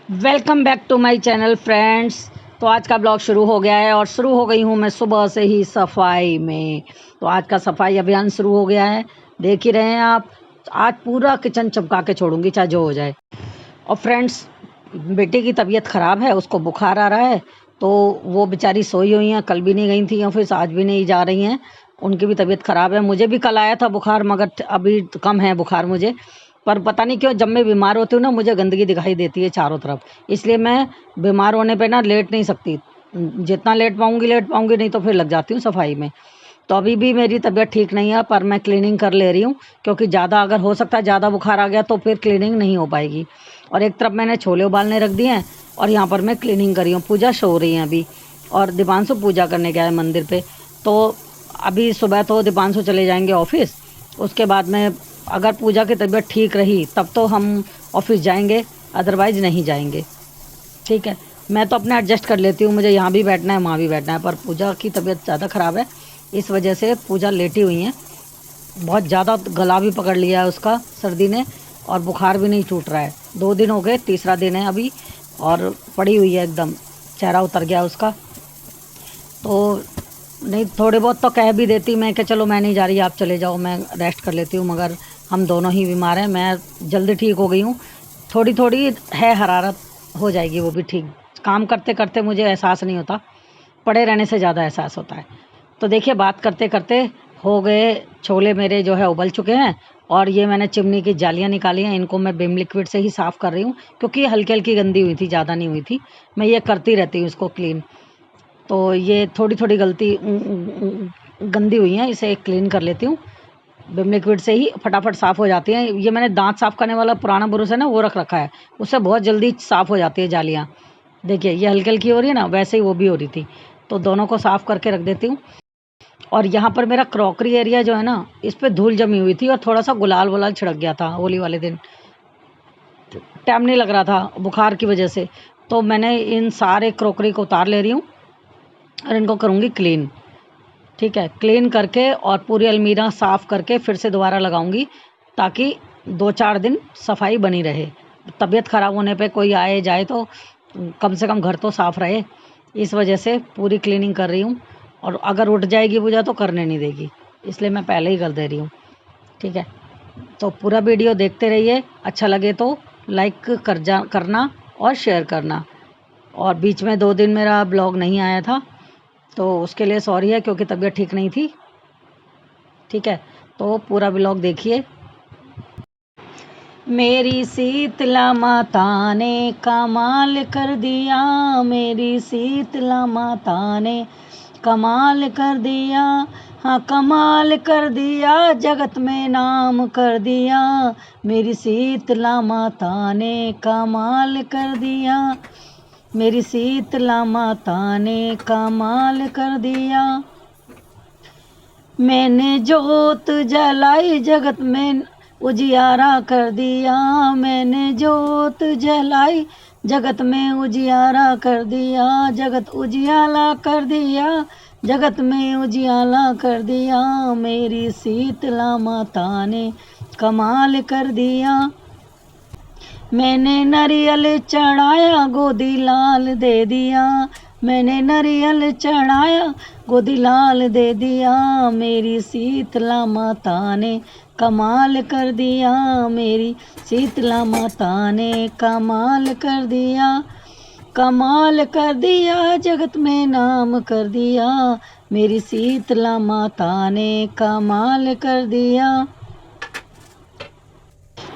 Welcome back to my channel friends. तो आज का ब्लॉग शुरू हो गया है और शुरू हो गई हूँ मैं सुबह से ही सफाई में। तो आज का सफाई अभियान शुरू हो गया है, देख ही रहे हैं आप। आज पूरा किचन चमका के छोड़ूंगी चाहे जो हो जाए। और फ्रेंड्स, बेटी की तबीयत ख़राब है, उसको बुखार आ रहा है, तो वो बेचारी सोई हुई हैं। कल भी नहीं गई थी ऑफिस, आज भी नहीं जा रही हैं। उनकी भी तबीयत ख़राब है। मुझे भी कल आया था बुखार, मगर अभी कम है बुखार मुझे। पर पता नहीं क्यों जब मैं बीमार होती हूँ ना, मुझे गंदगी दिखाई देती है चारों तरफ। इसलिए मैं बीमार होने पे ना लेट नहीं सकती। जितना लेट पाऊँगी, नहीं तो फिर लग जाती हूँ सफाई में। तो अभी भी मेरी तबीयत ठीक नहीं है, पर मैं क्लीनिंग कर ले रही हूँ, क्योंकि ज़्यादा अगर हो सकता है ज़्यादा बुखार आ गया तो फिर क्लीनिंग नहीं हो पाएगी। और एक तरफ मैंने छोले उबालने रख दिए हैं और यहाँ पर मैं क्लीनिंग कर रही हूँ। पूजा सो हो रही है अभी, और दीपांशु पूजा करने गया है मंदिर पे। तो अभी सुबह तो दीपांशु चले जाएंगे ऑफिस। उसके बाद में अगर पूजा की तबीयत ठीक रही तब तो हम ऑफिस जाएंगे, अदरवाइज़ नहीं जाएंगे। ठीक है, मैं तो अपने एडजस्ट कर लेती हूँ, मुझे यहाँ भी बैठना है वहाँ भी बैठना है। पर पूजा की तबीयत ज़्यादा ख़राब है, इस वजह से पूजा लेटी हुई हैं। बहुत ज़्यादा गला भी पकड़ लिया है उसका सर्दी ने, और बुखार भी नहीं छूट रहा है। 2 दिन हो गए, तीसरा दिन है अभी, और पड़ी हुई है एकदम, चेहरा उतर गया उसका। तो नहीं, थोड़े बहुत तो कह भी देती मैं कि चलो मैं नहीं जा रही, आप चले जाओ, मैं रेस्ट कर लेती हूँ, मगर हम दोनों ही बीमार हैं। मैं जल्दी ठीक हो गई हूँ, थोड़ी थोड़ी है हरारत, हो जाएगी वो भी ठीक। काम करते करते मुझे एहसास नहीं होता, पड़े रहने से ज़्यादा एहसास होता है। तो देखिए, बात करते करते हो गए, छोले मेरे जो है उबल चुके हैं। और ये मैंने चिमनी की जालियाँ निकाली हैं, इनको मैं विम लिक्विड से ही साफ़ कर रही हूँ, क्योंकि ये हल्की हल्की गंदी हुई थी, ज़्यादा नहीं हुई थी। मैं ये करती रहती हूँ इसको क्लीन। तो ये थोड़ी थोड़ी गंदी हुई हैं, इसे क्लीन कर लेती हूँ। विम लिक्विड से ही फटाफट साफ़ हो जाती हैं। ये मैंने दांत साफ़ करने वाला पुराना ब्रश है ना, वो रख रखा है, उससे बहुत जल्दी साफ़ हो जाती है जालियाँ। देखिए, ये हल्की हल्की हो रही है ना, वैसे ही वो भी हो रही थी। तो दोनों को साफ़ करके रख देती हूँ। और यहाँ पर मेरा क्रॉकरी एरिया जो है ना, इस पे धूल जमी हुई थी और थोड़ा सा गुलाल वुलाल छिड़क गया था होली वाले दिन। टाइम नहीं लग रहा था बुखार की वजह से। तो मैंने इन सारे क्रॉकरी को उतार ले रही हूँ और इनको करूँगी क्लीन। ठीक है, क्लीन करके और पूरी अलमीरा साफ़ करके फिर से दोबारा लगाऊंगी, ताकि 2-4 दिन सफाई बनी रहे। तबीयत ख़राब होने पे कोई आए जाए तो कम से कम घर तो साफ़ रहे। इस वजह से पूरी क्लीनिंग कर रही हूँ। और अगर उठ जाएगी पूजा तो करने नहीं देगी, इसलिए मैं पहले ही कर दे रही हूँ। ठीक है, तो पूरा वीडियो देखते रहिए, अच्छा लगे तो लाइक करना और शेयर करना। और बीच में 2 दिन मेरा ब्लॉग नहीं आया था, तो उसके लिए सॉरी है, क्योंकि तबीयत ठीक नहीं थी। ठीक है, तो पूरा ब्लॉग देखिए। मेरी शीतला माता ने कमाल कर दिया, मेरी शीतला माता ने कमाल कर दिया। हाँ, कमाल कर दिया, जगत में नाम कर दिया। मेरी शीतला माता ने कमाल कर दिया, मेरी शीतला माता ने कमाल कर दिया। मैंने जोत जलाई, जगत में उजियारा कर दिया। मैंने जोत जलाई, जगत में उजियारा कर दिया। जगत उजियाला कर दिया, जगत में उजियाला कर दिया। मेरी शीतला माता ने कमाल कर दिया। मैंने नारियल चढ़ाया, गोदी लाल दे दिया। मैंने नारियल चढ़ाया, गोदी लाल दे दिया। मेरी शीतला माता ने कमाल कर दिया, मेरी शीतला माता ने कमाल कर दिया। कमाल कर दिया, जगत में नाम कर दिया। मेरी शीतला माता ने कमाल कर दिया।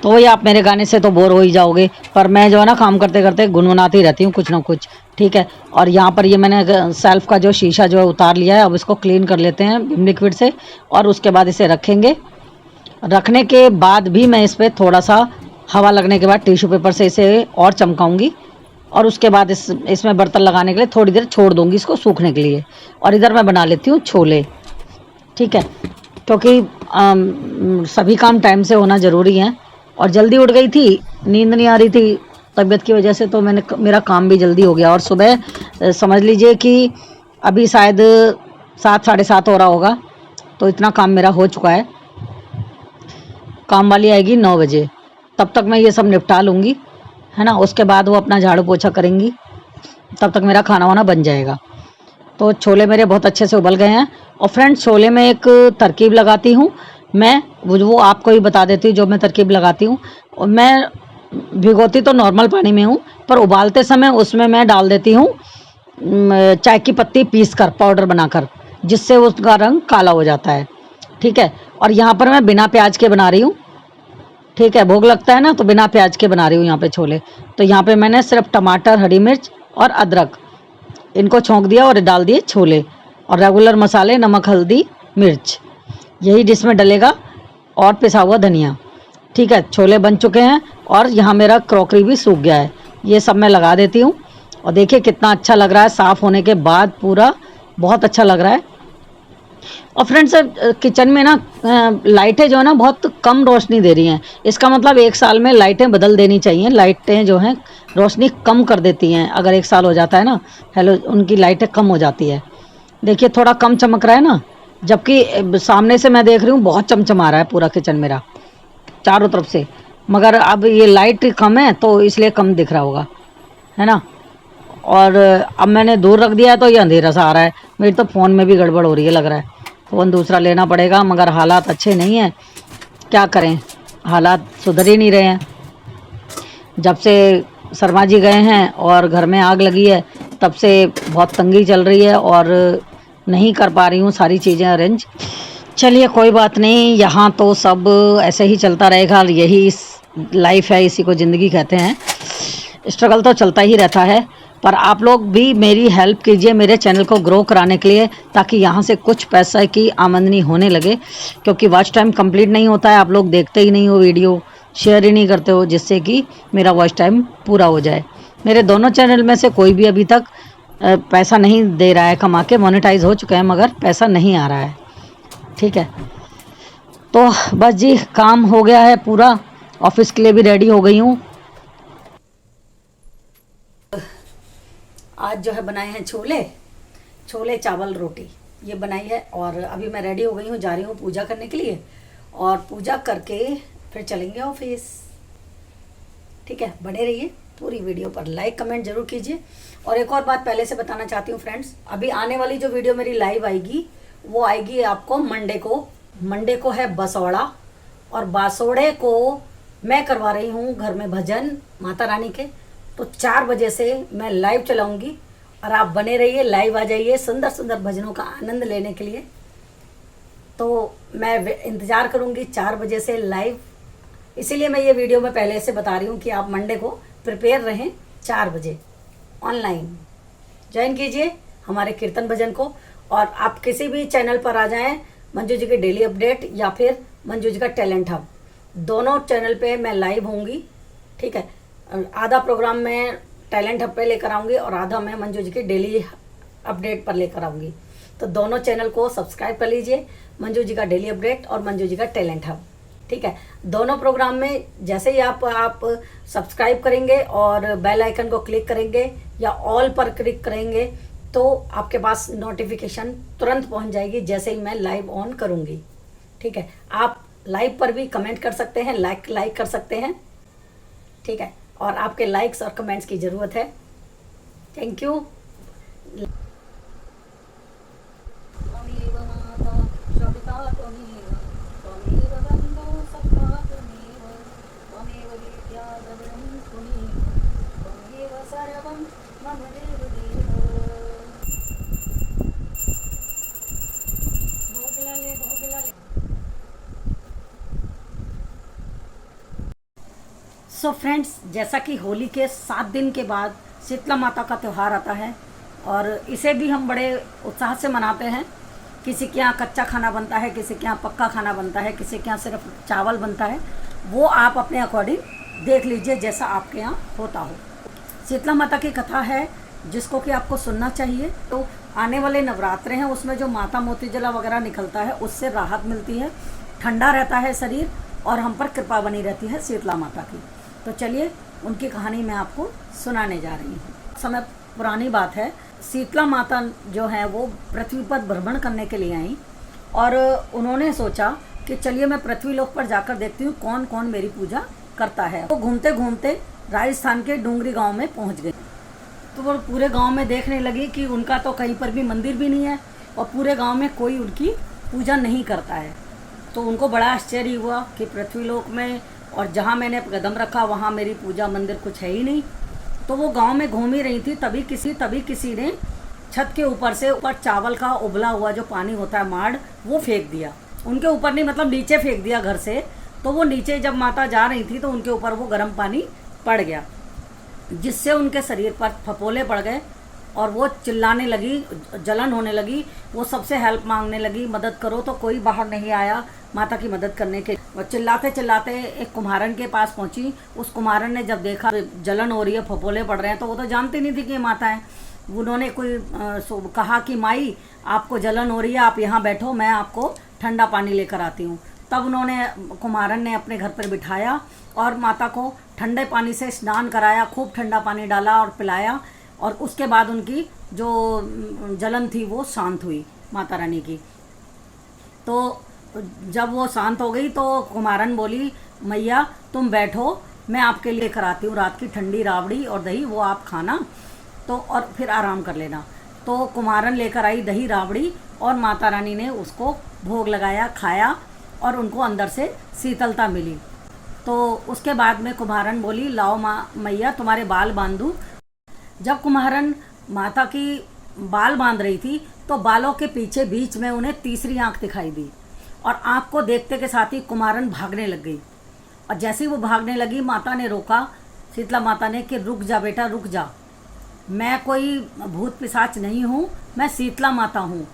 तो वही, आप मेरे गाने से तो बोर हो ही जाओगे, पर मैं जो है ना काम करते करते गुनगुनाती रहती हूँ कुछ ना कुछ। ठीक है, और यहाँ पर ये मैंने सेल्फ का जो शीशा जो है उतार लिया है। अब इसको क्लीन कर लेते हैं विम लिक्विड से, और उसके बाद इसे रखेंगे। रखने के बाद भी मैं इस पर थोड़ा सा हवा लगने के बाद टिश्यू पेपर से इसे और चमकाऊंगी। और उसके बाद इसमें बर्तन लगाने के लिए थोड़ी देर छोड़ दूंगी इसको सूखने के लिए। और इधर मैं बना लेती हूँ छोले। ठीक है, क्योंकि सभी काम टाइम से होना ज़रूरी है। और जल्दी उठ गई थी, नींद नहीं आ रही थी तबीयत की वजह से, तो मेरा काम भी जल्दी हो गया। और सुबह समझ लीजिए कि अभी शायद 7-7:30 हो रहा होगा, तो इतना काम मेरा हो चुका है। काम वाली आएगी 9 बजे, तब तक मैं ये सब निपटा लूँगी। है ना। उसके बाद वो अपना झाड़ू पोछा करेंगी, तब तक मेरा खाना वाना बन जाएगा। तो छोले मेरे बहुत अच्छे से उबल गए हैं। और फ्रेंड्स, छोले में एक तरकीब लगाती हूँ मैं, वो आपको ही बता देती हूँ जो मैं तरकीब लगाती हूँ। और मैं भिगोती तो नॉर्मल पानी में हूँ, पर उबालते समय उसमें मैं डाल देती हूँ चाय की पत्ती पीस कर, पाउडर बनाकर, जिससे उसका रंग काला हो जाता है। ठीक है। और यहाँ पर मैं बिना प्याज के बना रही हूँ। ठीक है, भोग लगता है ना, तो बिना प्याज के बना रही हूँ यहाँ पे छोले। तो यहाँ पे मैंने सिर्फ टमाटर, हरी मिर्च और अदरक, इनको छौंक दिया और डाल दिए छोले, और रेगुलर मसाले, नमक, हल्दी, मिर्च, यही डिश में डलेगा, और पिसा हुआ धनिया। ठीक है, छोले बन चुके हैं और यहाँ मेरा क्रॉकरी भी सूख गया है। ये सब मैं लगा देती हूँ। और देखिए कितना अच्छा लग रहा है साफ़ होने के बाद, पूरा बहुत अच्छा लग रहा है। और फ्रेंड्स, किचन में ना लाइटें जो है ना बहुत कम रोशनी दे रही हैं। इसका मतलब 1 साल में लाइटें बदल देनी चाहिए। लाइटें जो हैं रोशनी कम कर देती हैं, अगर 1 साल हो जाता है ना, हेलो, उनकी लाइटें कम हो जाती है। देखिए थोड़ा कम चमक रहा है ना, जबकि सामने से मैं देख रही हूँ बहुत चमचमा रहा है पूरा किचन मेरा चारों तरफ से। मगर अब ये लाइट कम है तो इसलिए कम दिख रहा होगा, है ना। और अब मैंने दूर रख दिया है तो ये अंधेरा सा आ रहा है। मेरी तो फ़ोन में भी गड़बड़ हो रही है, लग रहा है फ़ोन दूसरा लेना पड़ेगा, मगर हालात अच्छे नहीं हैं, क्या करें, हालात सुधर ही नहीं रहे हैं। जब से शर्मा जी गए हैं और घर में आग लगी है, तब से बहुत तंगी चल रही है और नहीं कर पा रही हूँ सारी चीज़ें अरेंज। चलिए कोई बात नहीं, यहाँ तो सब ऐसे ही चलता रहेगा, यही लाइफ है, इसी को ज़िंदगी कहते हैं। स्ट्रगल तो चलता ही रहता है। पर आप लोग भी मेरी हेल्प कीजिए मेरे चैनल को ग्रो कराने के लिए, ताकि यहाँ से कुछ पैसा की आमदनी होने लगे, क्योंकि वॉच टाइम कंप्लीट नहीं होता है। आप लोग देखते ही नहीं हो वीडियो, शेयर ही नहीं करते हो, जिससे कि मेरा वॉच टाइम पूरा हो जाए। मेरे दोनों चैनल में से कोई भी अभी तक पैसा नहीं दे रहा है कमा के, मोनेटाइज हो चुके हैं मगर पैसा नहीं आ रहा है। ठीक है, तो बस जी, काम हो गया है पूरा, ऑफिस के लिए भी रेडी हो गई हूँ। आज जो है बनाए हैं छोले, छोले चावल रोटी ये बनाई है। और अभी मैं रेडी हो गई हूँ, जा रही हूँ पूजा करने के लिए, और पूजा करके फिर चलेंगे ऑफिस। ठीक है, बने रहिए पूरी वीडियो पर, लाइक कमेंट जरूर कीजिए। और एक और बात पहले से बताना चाहती हूँ फ्रेंड्स, अभी आने वाली जो वीडियो मेरी लाइव आएगी वो आएगी आपको मंडे को। मंडे को है बसौड़ा, और बासोड़े को मैं करवा रही हूँ घर में भजन माता रानी के। तो 4 बजे से मैं लाइव चलाऊंगी, और आप बने रहिए, लाइव आ जाइए सुंदर सुंदर भजनों का आनंद लेने के लिए। तो मैं इंतज़ार करूंगी 4 बजे से लाइव, इसीलिए मैं ये वीडियो में पहले से बता रही हूँ कि आप मंडे को प्रिपेयर रहें 4 बजे ऑनलाइन ज्वाइन कीजिए हमारे कीर्तन भजन को। और आप किसी भी चैनल पर आ जाएं, मंजू जी की डेली अपडेट या फिर मंजू जी का टैलेंट हब, दोनों चैनल पे मैं लाइव होंगी। ठीक है, आधा प्रोग्राम मैं टैलेंट हब पे लेकर आऊँगी और आधा मैं मंजू जी की डेली अपडेट पर लेकर आऊँगी। तो दोनों चैनल को सब्सक्राइब कर लीजिए, मंजू जी का डेली अपडेट और मंजू जी का टैलेंट हब। ठीक है, दोनों प्रोग्राम में जैसे ही आप सब्सक्राइब करेंगे और बेल आइकन को क्लिक करेंगे या ऑल पर क्लिक करेंगे, तो आपके पास नोटिफिकेशन तुरंत पहुंच जाएगी जैसे ही मैं लाइव ऑन करूंगी। ठीक है, आप लाइव पर भी कमेंट कर सकते हैं, लाइक कर सकते हैं। ठीक है, और आपके लाइक्स और कमेंट्स की ज़रूरत है। Thank you. सो फ्रेंड्स, जैसा कि होली के 7 दिन के बाद शीतला माता का त्यौहार आता है, और इसे भी हम बड़े उत्साह से मनाते हैं। किसी के यहाँ कच्चा खाना बनता है, किसी के यहाँ पक्का खाना बनता है, किसी के यहाँ सिर्फ चावल बनता है। वो आप अपने अकॉर्डिंग देख लीजिए जैसा आपके यहाँ होता हो। शीतला माता की कथा है जिसको कि आपको सुनना चाहिए। तो आने वाले नवरात्रे हैं, उसमें जो माता मोती जला वगैरह निकलता है उससे राहत मिलती है, ठंडा रहता है शरीर, और हम पर कृपा बनी रहती है शीतला माता की। तो चलिए उनकी कहानी मैं आपको सुनाने जा रही हूँ। समय पुरानी बात है, शीतला माता जो है वो पृथ्वी पर भ्रमण करने के लिए आई, और उन्होंने सोचा कि चलिए मैं पृथ्वी लोक पर जाकर देखती हूँ कौन कौन मेरी पूजा करता है। तो घूमते घूमते राजस्थान के डूंगरी गांव में पहुंच गई। तो वो पूरे गांव में देखने लगी कि उनका तो कहीं पर भी मंदिर भी नहीं है और पूरे गांव में कोई उनकी पूजा नहीं करता है। तो उनको बड़ा आश्चर्य हुआ कि पृथ्वीलोक में और जहाँ मैंने कदम रखा वहाँ मेरी पूजा मंदिर कुछ है ही नहीं। तो वो गांव में घूम ही रही थी, तभी किसी ने छत के ऊपर से ऊपर चावल का उबला हुआ जो पानी होता है माड़, वो फेंक दिया। उनके ऊपर नहीं, मतलब नीचे फेंक दिया घर से। तो वो नीचे जब माता जा रही थी तो उनके ऊपर वो गर्म पानी पड़ गया, जिससे उनके शरीर पर फफोले पड़ गए और वो चिल्लाने लगी, जलन होने लगी। वो सबसे हेल्प मांगने लगी, मदद करो। तो कोई बाहर नहीं आया माता की मदद करने के। वो चिल्लाते चिल्लाते एक कुम्हारन के पास पहुंची। उस कुम्हारन ने जब देखा जलन हो रही है, फफोले पड़ रहे हैं, तो वो तो जानती नहीं थी कि ये माता है। उन्होंने कहा कि माई आपको जलन हो रही है, आप यहाँ बैठो, मैं आपको ठंडा पानी लेकर आती हूँ। तब उन्होंने कुम्हारन ने अपने घर पर बिठाया और माता को ठंडे पानी से स्नान कराया, खूब ठंडा पानी डाला और पिलाया। और उसके बाद उनकी जो जलन थी वो शांत हुई माता रानी की। तो जब वो शांत हो गई तो कुम्हारन बोली, मैया तुम बैठो, मैं आपके लिए कराती हूँ रात की ठंडी राबड़ी और दही, वो आप खाना तो और फिर आराम कर लेना। तो कुम्हारन लेकर आई दही राबड़ी और माता रानी ने उसको भोग लगाया, खाया और उनको अंदर से शीतलता मिली। तो उसके बाद में कुम्हारन बोली, लाओ मैया तुम्हारे बाल बांधूं। जब कुम्हारन माता की बाल बांध रही थी तो बालों के पीछे बीच में उन्हें तीसरी आंख दिखाई दी और आंख को देखते के साथ ही कुम्हारन भागने लग गई। और जैसे ही वो भागने लगी, माता ने रोका, शीतला माता ने, कि रुक जा बेटा, रुक जा, मैं कोई भूत पिशाच नहीं हूँ, मैं शीतला माता हूँ।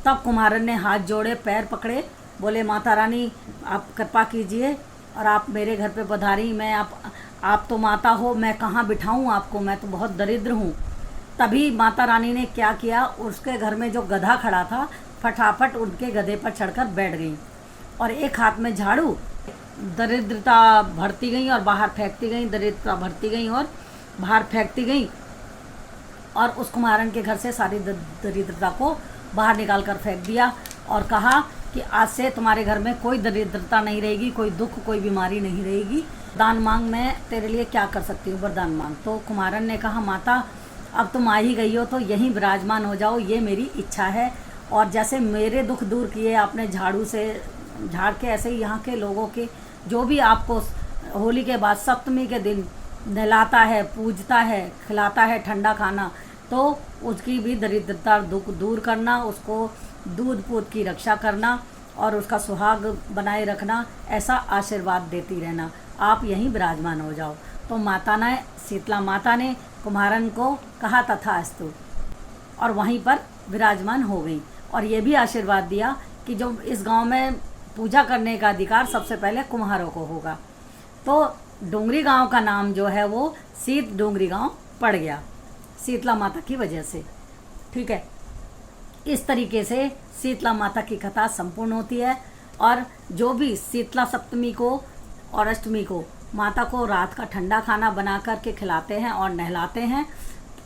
तब कुम्हारन ने हाथ जोड़े, पैर पकड़े, बोले माता रानी आप कृपा कीजिए और आप मेरे घर पे पधारी। मैं आप तो माता हो, मैं कहाँ बिठाऊँ आपको, मैं तो बहुत दरिद्र हूँ। तभी माता रानी ने क्या किया, उसके घर में जो गधा खड़ा था फटाफट उनके गधे पर चढ़कर बैठ गई और एक हाथ में झाड़ू, दरिद्रता भरती गई और बाहर फेंकती गई, दरिद्रता भरती गई और बाहर फेंकती गई। और उस कुम्हारन के घर से सारी दरिद्रता को बाहर निकाल कर फेंक दिया और कहा कि आज से तुम्हारे घर में कोई दरिद्रता नहीं रहेगी, कोई दुख, कोई बीमारी नहीं रहेगी। दान मांग, मैं तेरे लिए क्या कर सकती हूँ, वरदान मांग। तो कुम्हारन ने कहा, माता अब तुम आ ही गई हो तो यहीं विराजमान हो जाओ, ये मेरी इच्छा है। और जैसे मेरे दुख दूर किए आपने झाड़ू से झाड़ के, ऐसे ही यहाँ के लोगों के जो भी आपको होली के बाद सप्तमी के दिन नहलाता है, पूजता है, खिलाता है ठंडा खाना, तो उसकी भी दरिद्रता दुख दूर करना, उसको दूध पूत की रक्षा करना और उसका सुहाग बनाए रखना, ऐसा आशीर्वाद देती रहना। आप यहीं विराजमान हो जाओ। तो माता ने, शीतला माता ने कुम्हारन को कहा तथास्तु और वहीं पर विराजमान हो गई और ये भी आशीर्वाद दिया कि जो इस गांव में पूजा करने का अधिकार सबसे पहले कुम्हारों को होगा। तो डूंगरी गांव का नाम जो है वो शीत डूंगरी गांव पड़ गया शीतला माता की वजह से। ठीक है, इस तरीके से शीतला माता की कथा संपूर्ण होती है। और जो भी शीतला सप्तमी को और अष्टमी को माता को रात का ठंडा खाना बना कर के खिलाते हैं और नहलाते हैं,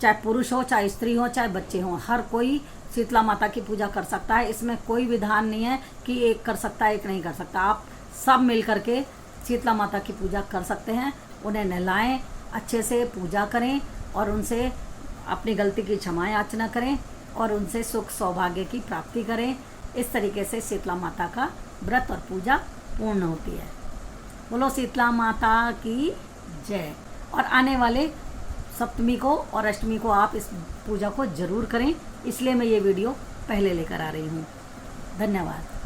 चाहे पुरुष हो, चाहे स्त्री हो, चाहे बच्चे हों, हर कोई शीतला माता की पूजा कर सकता है। इसमें कोई विधान नहीं है कि एक कर सकता है, एक नहीं कर सकता। आप सब मिल कर के शीतला माता की पूजा कर सकते हैं। उन्हें नहलाएं, अच्छे से पूजा करें और उनसे अपनी गलती की क्षमा याचना करें और उनसे सुख सौभाग्य की प्राप्ति करें। इस तरीके से शीतला माता का व्रत और पूजा पूर्ण होती है। बोलो शीतला माता की जय। और आने वाले सप्तमी को और अष्टमी को आप इस पूजा को ज़रूर करें, इसलिए मैं ये वीडियो पहले लेकर आ रही हूँ। धन्यवाद।